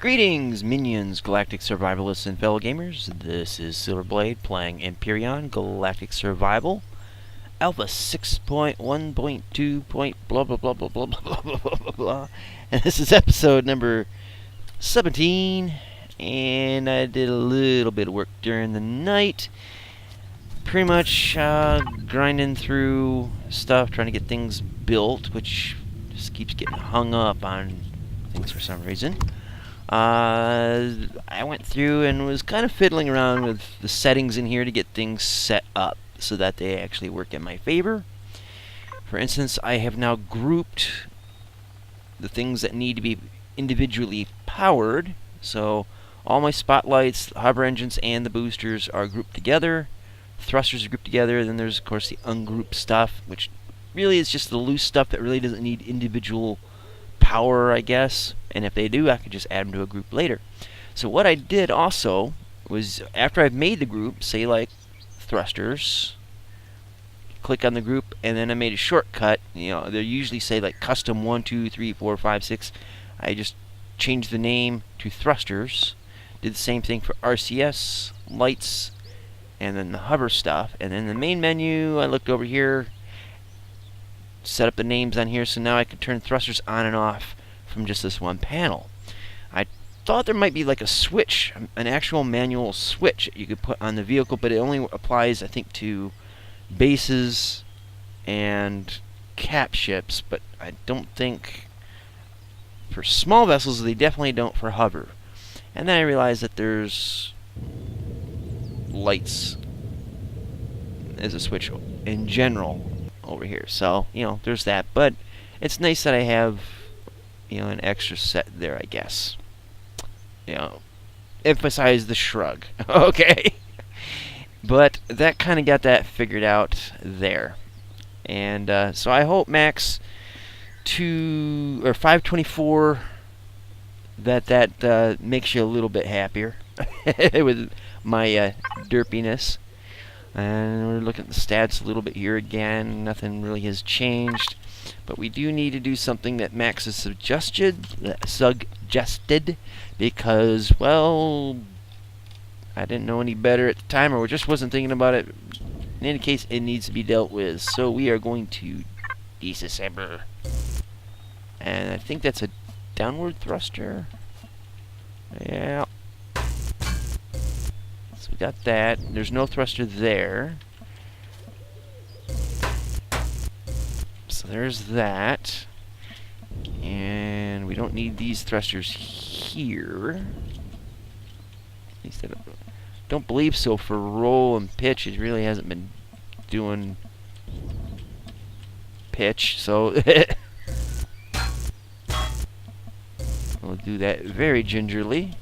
Greetings, minions, galactic survivalists, and fellow gamers. This is Silverblade playing Empyrion, Galactic Survival, Alpha 6.1.2. Blah blah blah blah blah blah blah blah blah blah. And this is episode number 17. And I did a little bit of work during the night. Pretty much grinding through stuff, trying to get things built, which just keeps getting hung up on things for some reason. I went through and was kind of fiddling around with the settings in here to get things set up so that they actually work in my favor. For instance, I have now grouped the things that need to be individually powered. So all my spotlights, the hover engines, and the boosters are grouped together. Thrusters are grouped together. Then there's, of course, the ungrouped stuff, which really is just the loose stuff that really doesn't need individual power, I guess. And if they do, I could just add them to a group later. So what I did also was, after I've made the group, say like thrusters, click on the group, and then I made a shortcut. You know, they usually say like custom 1, 2, 3, 4, 5, 6. I just changed the name to thrusters. Did the same thing for RCS, lights, and then the hover stuff. And then the main menu, I looked over here, set up the names on here, so now I can turn thrusters on and off from just this one panel. I thought there might be like a switch, an actual manual switch you could put on the vehicle, but it only applies, I think, to bases and cap ships, but I don't think for small vessels. They definitely don't for hover. And then I realized that there's lights as a switch in general over here, so you know, there's that. But it's nice that I have, you know, an extra set there, I guess. You know, emphasize the shrug. Okay. But that kind of got that figured out there. And so I hope Max 524 that makes you a little bit happier with my derpiness. And we're looking at the stats a little bit here again. Nothing really has changed. But we do need to do something that Max has suggested, because, well, I didn't know any better at the time, or just wasn't thinking about it. In any case, it needs to be dealt with. So we are going to disassemble. And I think that's a downward thruster. Yeah. So we got that. There's no thruster there. So there's that. And we don't need these thrusters here. At least I don't believe so. For roll and pitch, it really hasn't been doing pitch. So we'll do that very gingerly.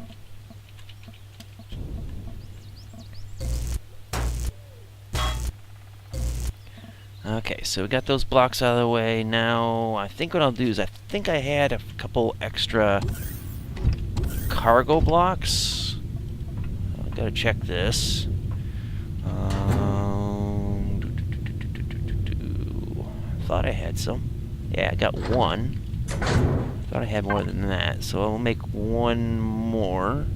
Okay, so we got those blocks out of the way. Now, I think what I'll do is, I think I had a couple extra cargo blocks. I've got to check this. Thought I had some. Yeah, I got one. Thought I had more than that, so I'll make one more.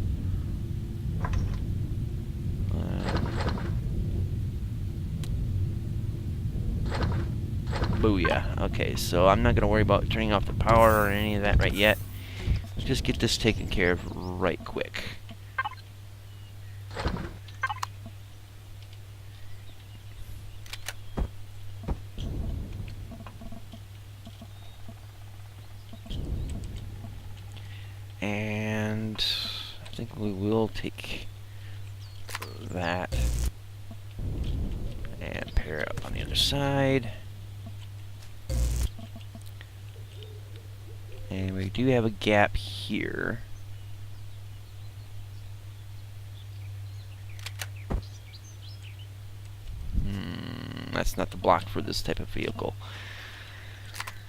Booyah. Okay, so I'm not going to worry about turning off the power or any of that right yet. Let's just get this taken care of right quick. And I think we will take that and pair it up on the other side. And we do have a gap here. That's not the block for this type of vehicle.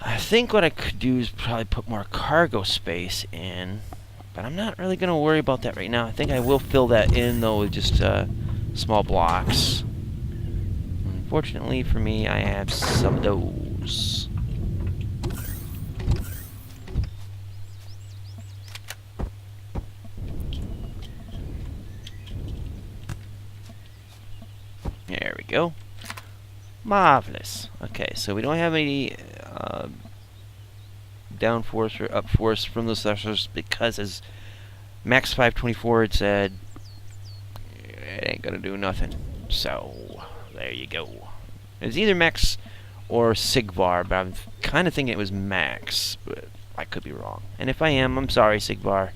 I think what I could do is probably put more cargo space in, but I'm not really going to worry about that right now. I think I will fill that in, though, with just small blocks. Unfortunately for me, I have some of those. Marvelous. Okay, so we don't have any downforce or upforce from those thrusters because, as Max 524 had said, it ain't gonna do nothing. So there you go. It's either Max or Sigvar, but I'm kind of thinking it was Max, but I could be wrong. And if I am, I'm sorry, Sigvar.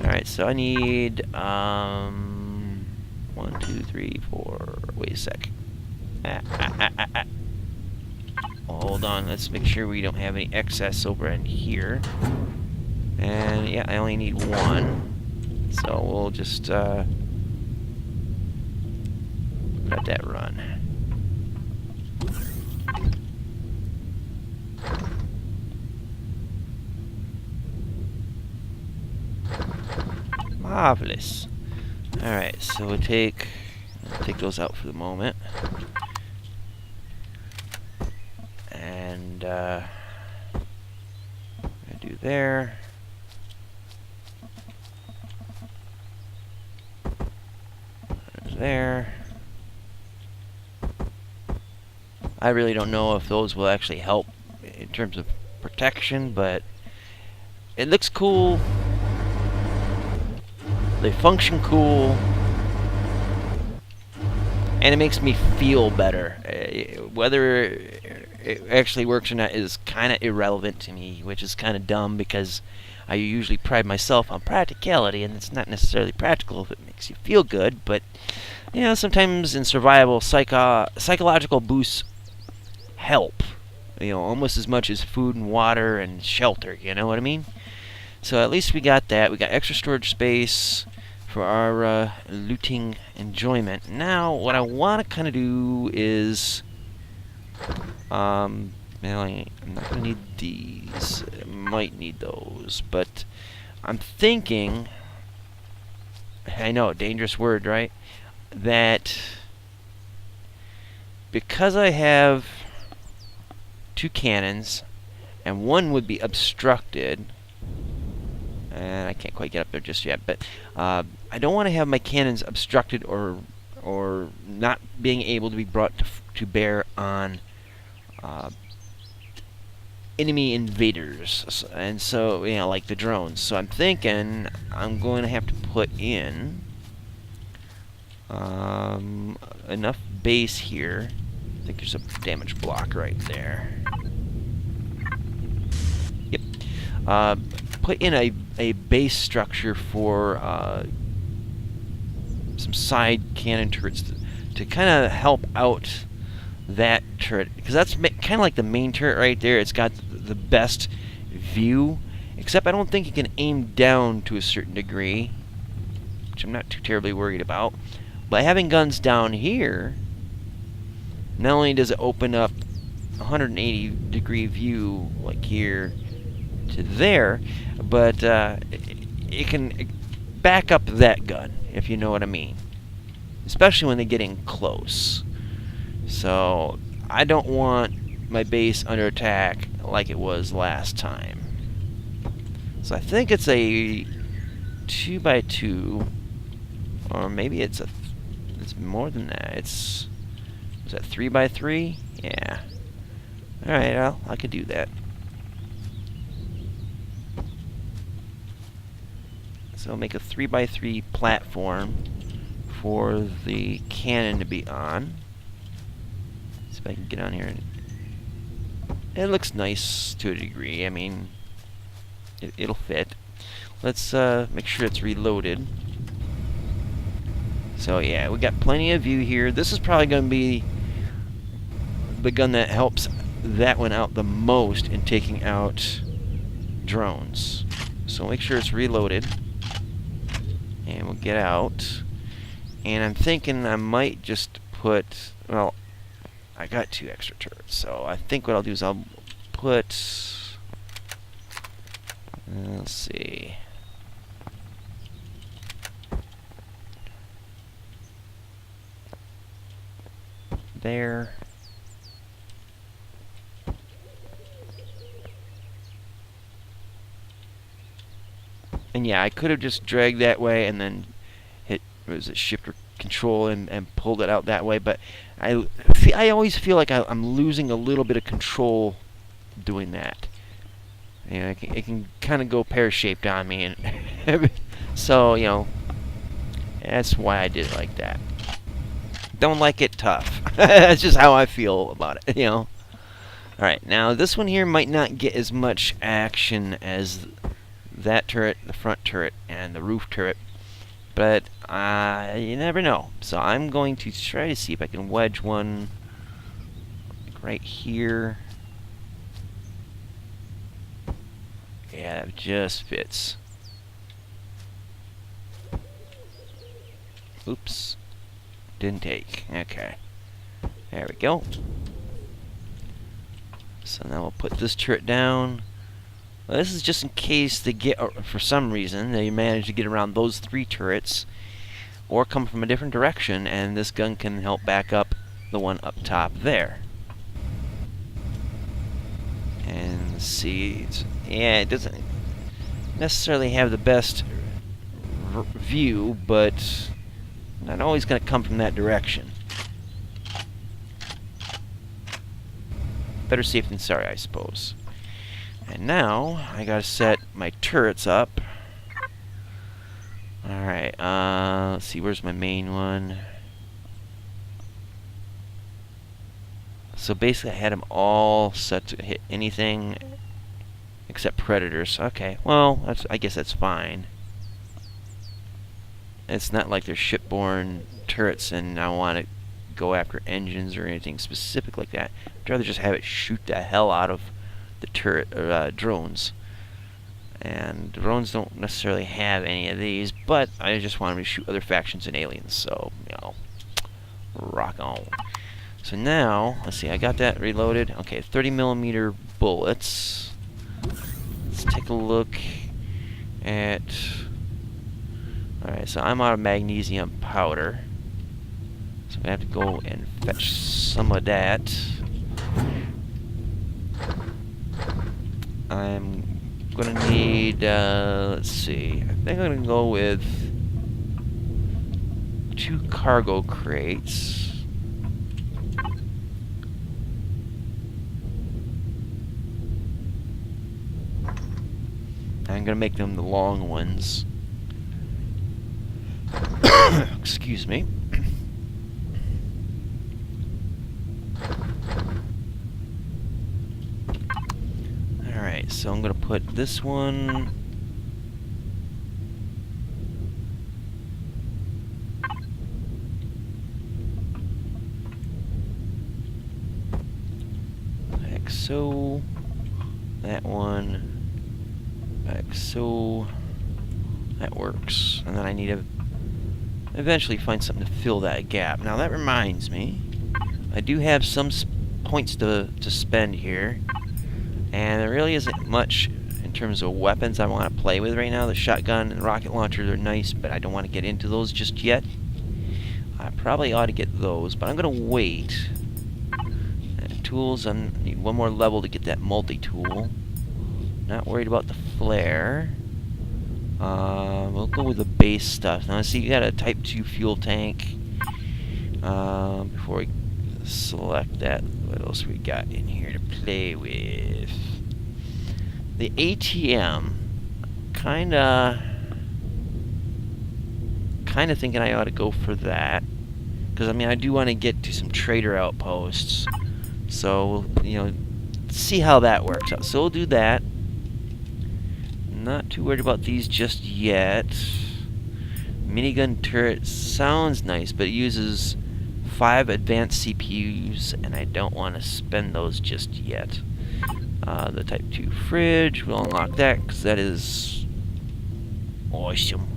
Alright, so I need 1, 2, 3, 4. Wait a sec. Hold on, let's make sure we don't have any excess over in here. And yeah, I only need 1. So we'll just let that run. Marvelous. Alright, so we'll take those out for the moment. And I'm gonna do there. There. I really don't know if those will actually help in terms of protection, but it looks cool. They function cool. And it makes me feel better. Whether it actually works or not is kind of irrelevant to me, which is kind of dumb because I usually pride myself on practicality, and it's not necessarily practical if it makes you feel good, but you know, sometimes in survival, psychological boosts help. You know, almost as much as food and water and shelter, you know what I mean? So at least we got that. We got extra storage space for our looting enjoyment. Now, what I want to kind of do is, well, I'm not going to need these. I might need those, but I'm thinking, I know, dangerous word, right? That because I have 2 cannons, and one would be obstructed, and I can't quite get up there just yet, but I don't want to have my cannons obstructed or not being able to be brought to bear on enemy invaders, and so, you know, like the drones. So I'm thinking I'm going to have to put in enough base here. I think there's a damage block right there. Yep. Put in a base structure for some side cannon turrets to kind of help out that turret, because that's kind of like the main turret right there. It's got the best view, except I don't think you can aim down to a certain degree, which I'm not too terribly worried about. By having guns down here, not only does it open up 180-degree view, like here to there, but it can back up that gun, if you know what I mean. Especially when they're getting close. So, I don't want my base under attack like it was last time. So I think it's a 2x2, or maybe it's more than that. Is that 3x3? Yeah. Alright, well, I could do that. So I'll make a 3x3 platform for the cannon to be on. See if I can get on here. It looks nice to a degree. I mean, it'll fit. Let's make sure it's reloaded. So yeah, we got plenty of view here. This is probably going to be the gun that helps that one out the most in taking out drones. So make sure it's reloaded. And we'll get out. And I'm thinking I might just put, well, I got 2 extra turrets. So I think what I'll do is I'll put, let's see. There. And yeah, I could have just dragged that way and then hit, what was it, shift or control and pulled it out that way. But I always feel like I'm losing a little bit of control doing that. You know, it can kind of go pear-shaped on me, and so, you know, that's why I did it like that. Don't like it tough. That's just how I feel about it, you know. Alright, now this one here might not get as much action as that turret, the front turret, and the roof turret, but you never know. So I'm going to try to see if I can wedge one right here. Yeah, it just fits. Oops. Didn't take. Okay. There we go. So now we'll put this turret down. Well, this is just in case they get, or for some reason, they manage to get around those 3 turrets, or come from a different direction, and this gun can help back up the one up top there. And see, yeah, it doesn't necessarily have the best view, but not always going to come from that direction. Better safe than sorry, I suppose. And now I gotta set my turrets up. Alright, let's see, where's my main one? So basically I had them all set to hit anything except predators. Okay, well, I guess that's fine. It's not like they're shipborne turrets and I want to go after engines or anything specific like that. I'd rather just have it shoot the hell out of the turret or drones. And drones don't necessarily have any of these, but I just want them to shoot other factions and aliens, so, you know, rock on. So now, let's see, I got that reloaded. Okay, 30mm bullets. Let's take a look at... Alright, so I'm out of magnesium powder. So I'm going to have to go and fetch some of that. I'm going to need, let's see, I think I'm going to go with 2 cargo crates. I'm going to make them the long ones. Excuse me. Alright, so I'm going to put this one... like so. That one. Like so. That works. And then I need to eventually find something to fill that gap. Now that reminds me, I do have some points to spend here. And there really isn't much in terms of weapons I want to play with right now. The shotgun and rocket launchers are nice, but I don't want to get into those just yet. I probably ought to get those, but I'm going to wait. Tools, I need one more level to get that multi-tool. Not worried about the flare. We'll go with the base stuff. Now, see, you got a Type 2 fuel tank. Before we select that, what else we got in here to play with? The ATM. Kinda thinking I ought to go for that. Because, I mean, I do want to get to some trader outposts. So, you know, see how that works out. So we'll do that. Not too worried about these just yet. Minigun turret sounds nice, but it uses 5 advanced CPUs, and I don't want to spend those just yet. The Type 2 fridge, we'll unlock that, because that is awesome.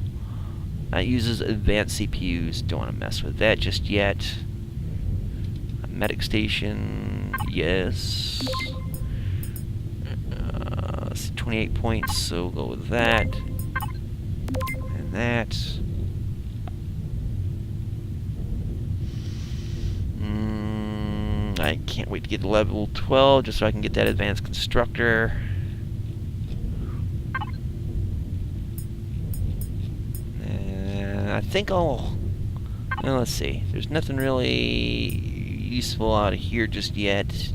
That uses advanced CPUs, don't want to mess with that just yet. A medic station, yes. 28 points, so we'll go with that. And that. I can't wait to get to level 12 just so I can get that advanced constructor. And I think I'll Well, let's see. There's nothing really useful out of here just yet.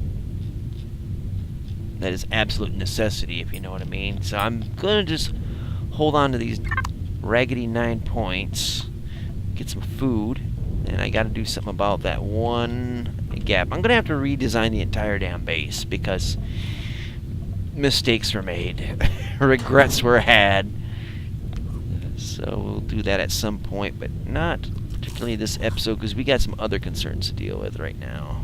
That is absolute necessity, if you know what I mean. So I'm gonna just hold on to these raggedy 9 points, get some food, and I gotta do something about that one gap. I'm gonna have to redesign the entire damn base because mistakes were made. Regrets were had. So we'll do that at some point, but not particularly this episode because we got some other concerns to deal with right now.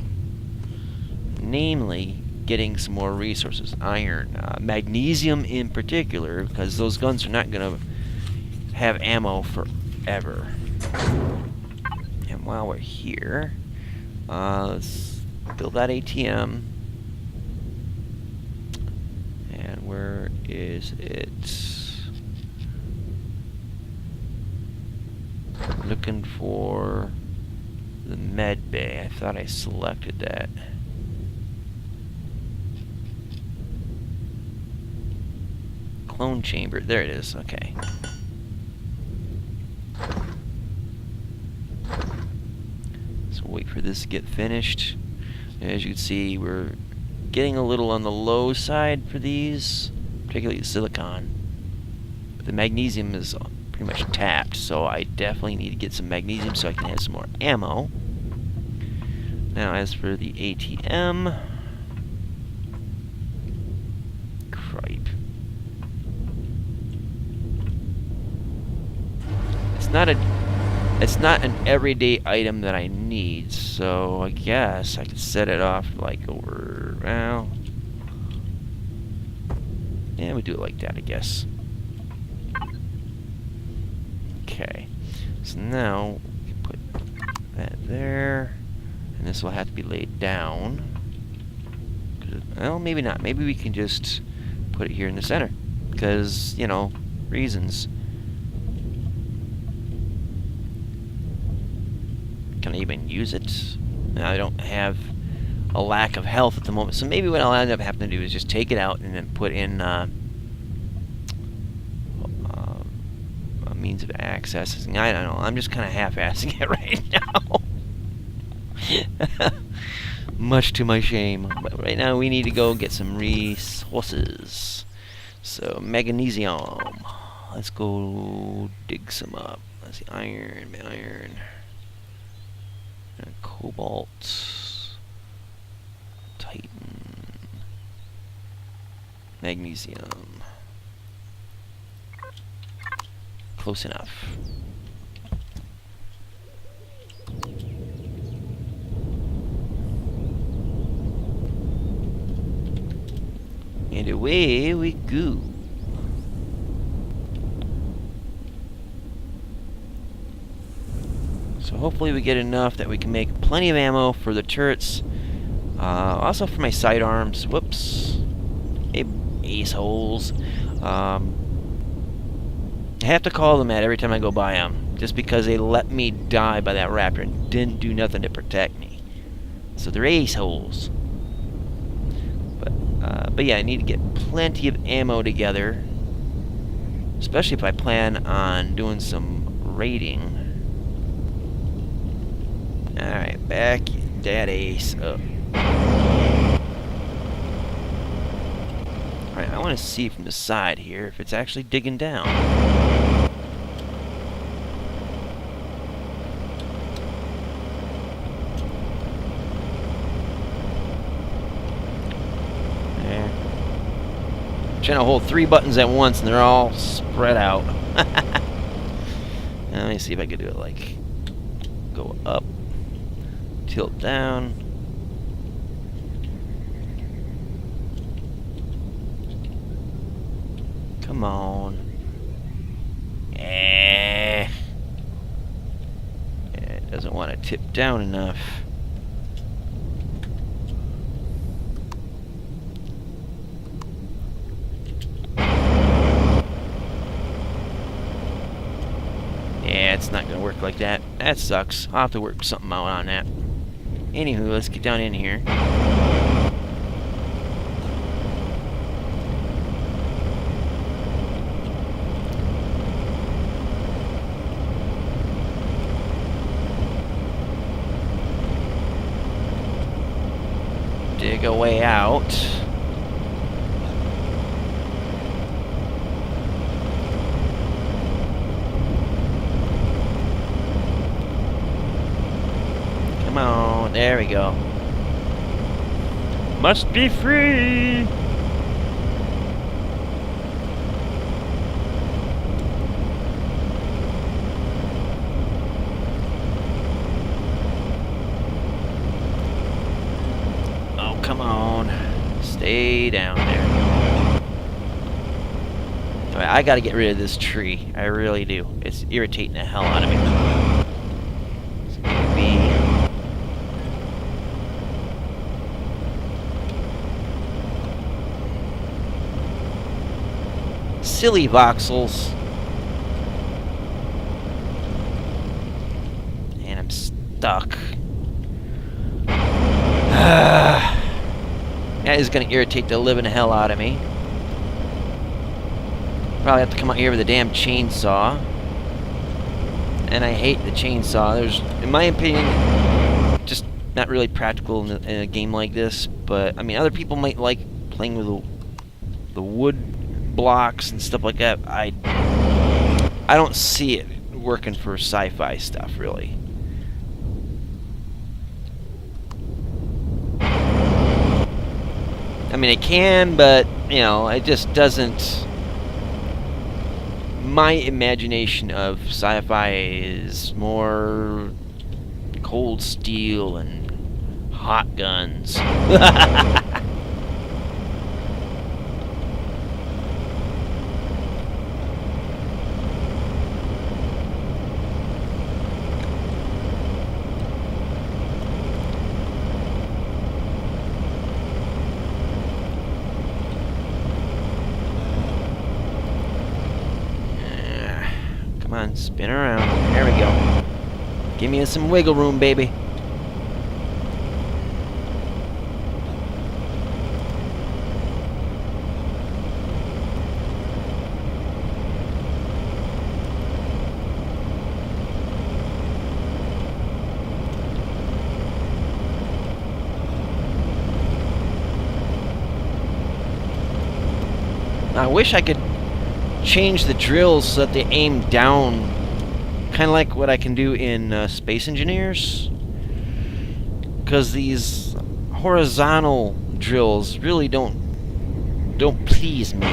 Namely, getting some more resources. Iron, magnesium in particular, because those guns are not going to have ammo forever. And while we're here, let's build that ATM. And where is it? Looking for the med bay. I thought I selected that. Clone chamber. There it is. Okay. So wait for this to get finished. As you can see, we're getting a little on the low side for these, particularly the silicon. But the magnesium is pretty much tapped, so I definitely need to get some magnesium so I can have some more ammo. Now, as for the ATM, cripe. It's not an everyday item that I need, so I guess I could set it off like over, well, yeah, we do it like that, I guess. Okay, so now we can put that there, and this will have to be laid down. Well, maybe not. Maybe we can just put it here in the center, because, you know, reasons. Can I even use it? Now, I don't have a lack of health at the moment, so maybe what I'll end up having to do is just take it out and then put in a means of access. I don't know. I'm just kind of half-assing it right now. Much to my shame. But right now we need to go get some resources. So, magnesium. Let's go dig some up. Let's see. Iron. Cobalt, Titan, magnesium. Close enough. And away we go. So hopefully we get enough that we can make plenty of ammo for the turrets. Also for my sidearms. Whoops. Hey, ace holes. I have to call them that every time I go by them. Just because they let me die by that raptor and didn't do nothing to protect me. So they're ace holes. But yeah, I need to get plenty of ammo together. Especially if I plan on doing some raiding. Alright, back that ace up. Alright, I want to see from the side here if it's actually digging down. There. I'm trying to hold 3 buttons at once and they're all spread out. Let me see if I can do it like go up. Tilt down. Come on. It doesn't want to tip down enough. Yeah, it's not going to work like that. That sucks. I'll have to work something out on that. Anywho, let's get down in here. dig a way out. Come on, there we go. Must be free! Oh, come on. Stay down there. Alright, I gotta get rid of this tree. I really do. It's irritating the hell out of me. It's gonna be... silly voxels. And I'm stuck. That is going to irritate the living hell out of me. Probably have to come out here with a damn chainsaw. And I hate the chainsaw. There's, in my opinion, just not really practical in a game like this. But, I mean, other people might like playing with the wood blocks and stuff like that. I don't see it working for sci-fi stuff, really. I mean, it can, but, you know, it just doesn't... My imagination of sci-fi is more cold steel and hot guns. Come on, spin around. There we go. Give me some wiggle room, baby. I wish I could change the drills so that they aim down, kind of like what I can do in Space Engineers, because these horizontal drills really don't please me.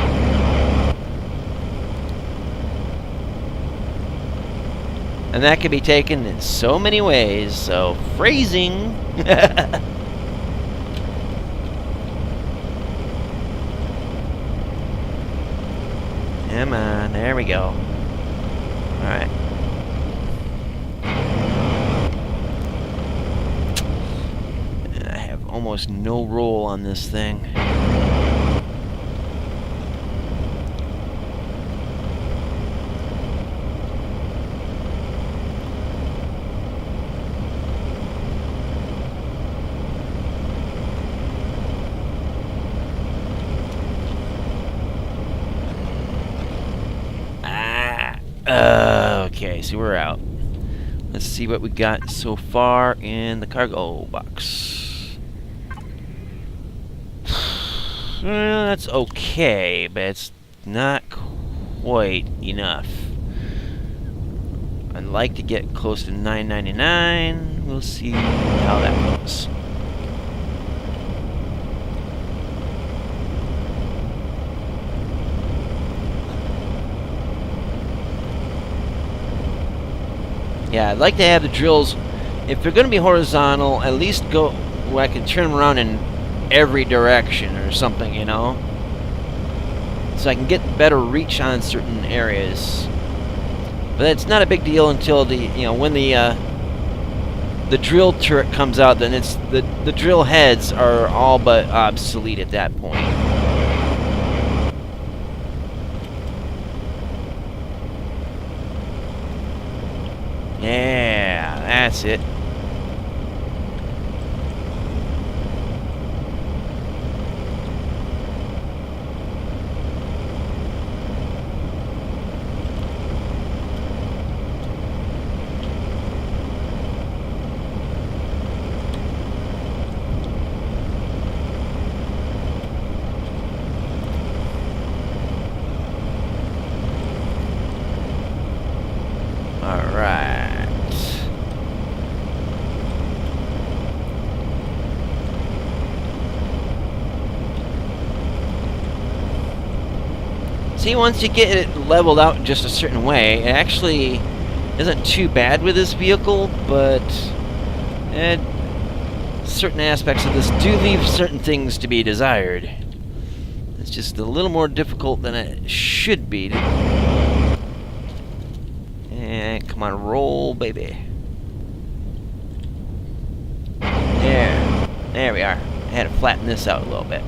And that can be taken in so many ways, so phrasing. Come on, there we go. Alright. I have almost no roll on this thing. Okay, so we're out. Let's see what we got so far in the cargo box. That's okay, but it's not quite enough. I'd like to get close to $9.99. We'll see how that goes. Yeah, I'd like to have the drills, if they're going to be horizontal, at least go where I can turn them around in every direction or something, you know? So I can get better reach on certain areas. But it's not a big deal until when the drill turret comes out, then it's the drill heads are all but obsolete at that point. Yeah, that's it. See, once you get it leveled out just a certain way, it actually isn't too bad with this vehicle, but certain aspects of this do leave certain things to be desired. It's just a little more difficult than it should be. And come on, roll, baby. There we are. I had to flatten this out a little bit.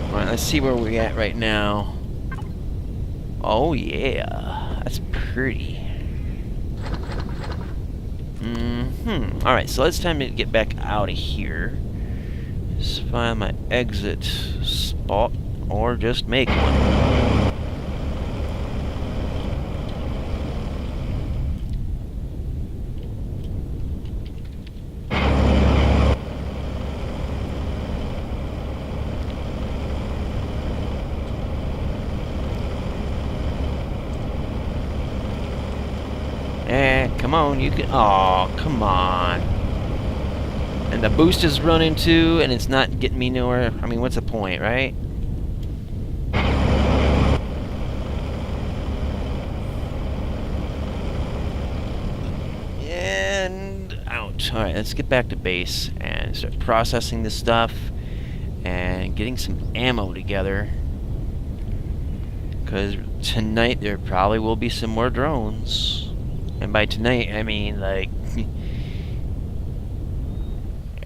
Alright, let's see where we're at right now. Oh yeah, that's pretty. Alright, so it's time to get back out of here. Just find my exit spot, or just make one. Come on, you can. Oh, come on. And the boost is running too, and it's not getting me nowhere. I mean, what's the point, right? And out. Alright, let's get back to base and start processing this stuff and getting some ammo together. Because tonight there probably will be some more drones. And by tonight, I mean, like,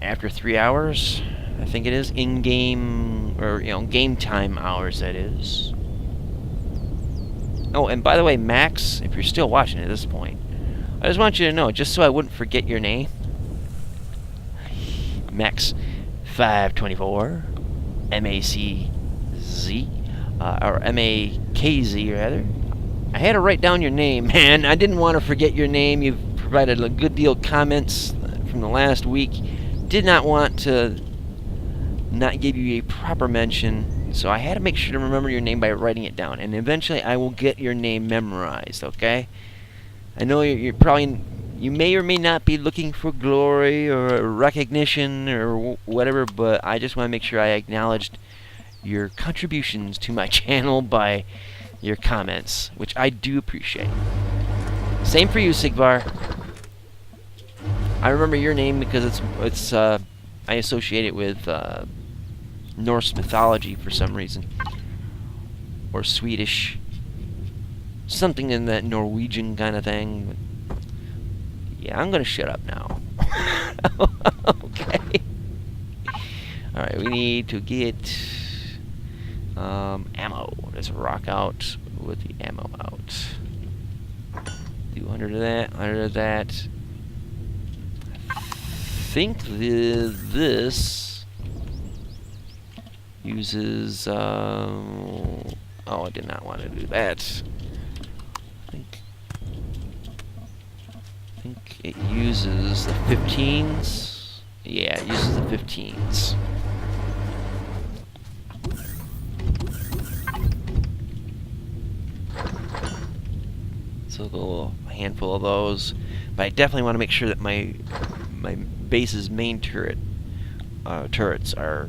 after 3 hours, I think it is, in-game, or, you know, game time hours, that is. Oh, and by the way, Max, if you're still watching at this point, I just want you to know, just so I wouldn't forget your name, Max524, M-A-C-Z, or M-A-K-Z, rather. I had to write down your name, man. I didn't want to forget your name. You've provided a good deal of comments from the last week. Did not want to not give you a proper mention, so I had to make sure to remember your name by writing it down. And eventually I will get your name memorized, okay? I know you're probably... You may or may not be looking for glory or recognition or whatever, but I just want to make sure I acknowledged your contributions to my channel by your comments, which I do appreciate. Same for you, Sigvar. I remember your name because it's I associate it with Norse mythology for some reason, or Swedish, something in that Norwegian kind of thing. Yeah, I'm gonna shut up now. Okay. All right, we need to get ammo. Let's rock out with the ammo out. Do 100 of that, 100 of that. I think this uses, oh, I did not want to do that. I think it uses the 15s. Yeah, it uses the 15s. So go a handful of those, but I definitely want to make sure that my base's main turrets are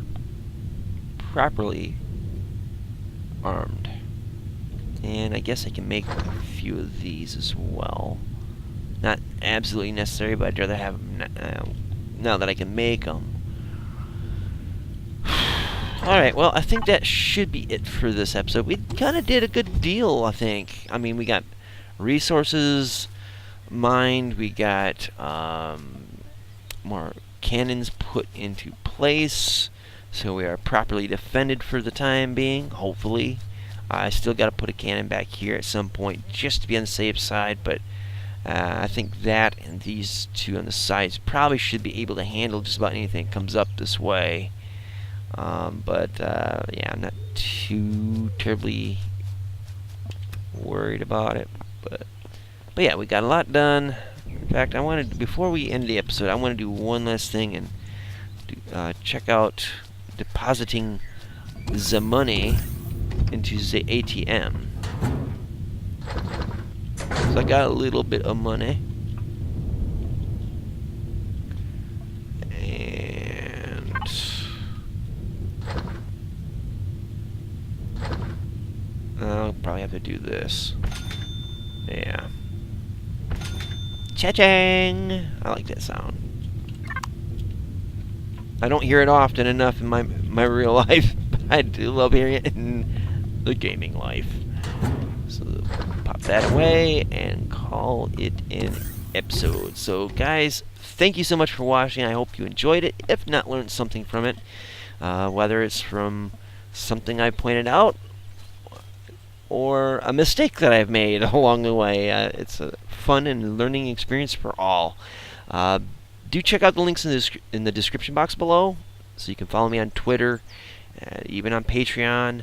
properly armed. And I guess I can make a few of these as well. Not absolutely necessary, but I'd rather have them now that I can make them. Alright, well, I think that should be it for this episode. We kind of did a good deal, I think. I mean, we got resources mined, we got more cannons put into place, so we are properly defended for the time being, hopefully. I still got to put a cannon back here at some point just to be on the safe side, but I think that and these two on the sides probably should be able to handle just about anything that comes up this way. Yeah, I'm not too terribly worried about it. But yeah, we got a lot done. In fact, I wanted, before we end the episode, I want to do one last thing and check out depositing the money into the ATM. So I got a little bit of money. And I'll probably have to do this. Yeah. Cha-ching! I like that sound. I don't hear it often enough in my real life, but I do love hearing it in the gaming life. So pop that away and call it an episode. So guys, thank you so much for watching. I hope you enjoyed it. If not, learned something from it. Whether it's from something I pointed out or a mistake that I've made along the way. It's a fun and learning experience for all. Do check out the links in the description box below, so you can follow me on Twitter, even on Patreon.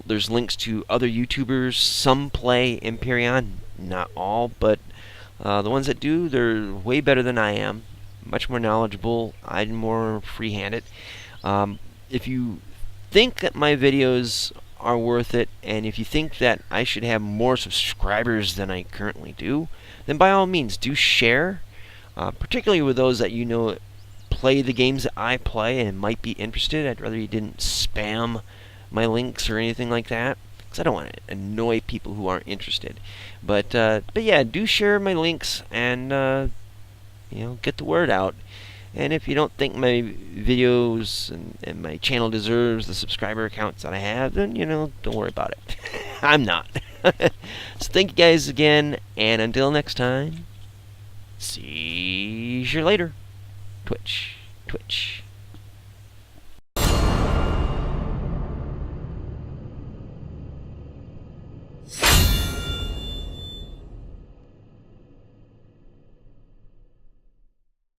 There's links to other YouTubers. Some play Empyrion, not all, but the ones that do, they're way better than I am. Much more knowledgeable. I'm more free-handed. If you think that my videos are worth it, and if you think that I should have more subscribers than I currently do, then by all means do share, particularly with those that you know play the games that I play and might be interested. I'd rather you didn't spam my links or anything like that, because I don't want to annoy people who aren't interested. But yeah, do share my links and get the word out. And if you don't think my videos and my channel deserves the subscriber counts that I have, then, don't worry about it. I'm not. So thank you guys again, and until next time, see you later. Twitch.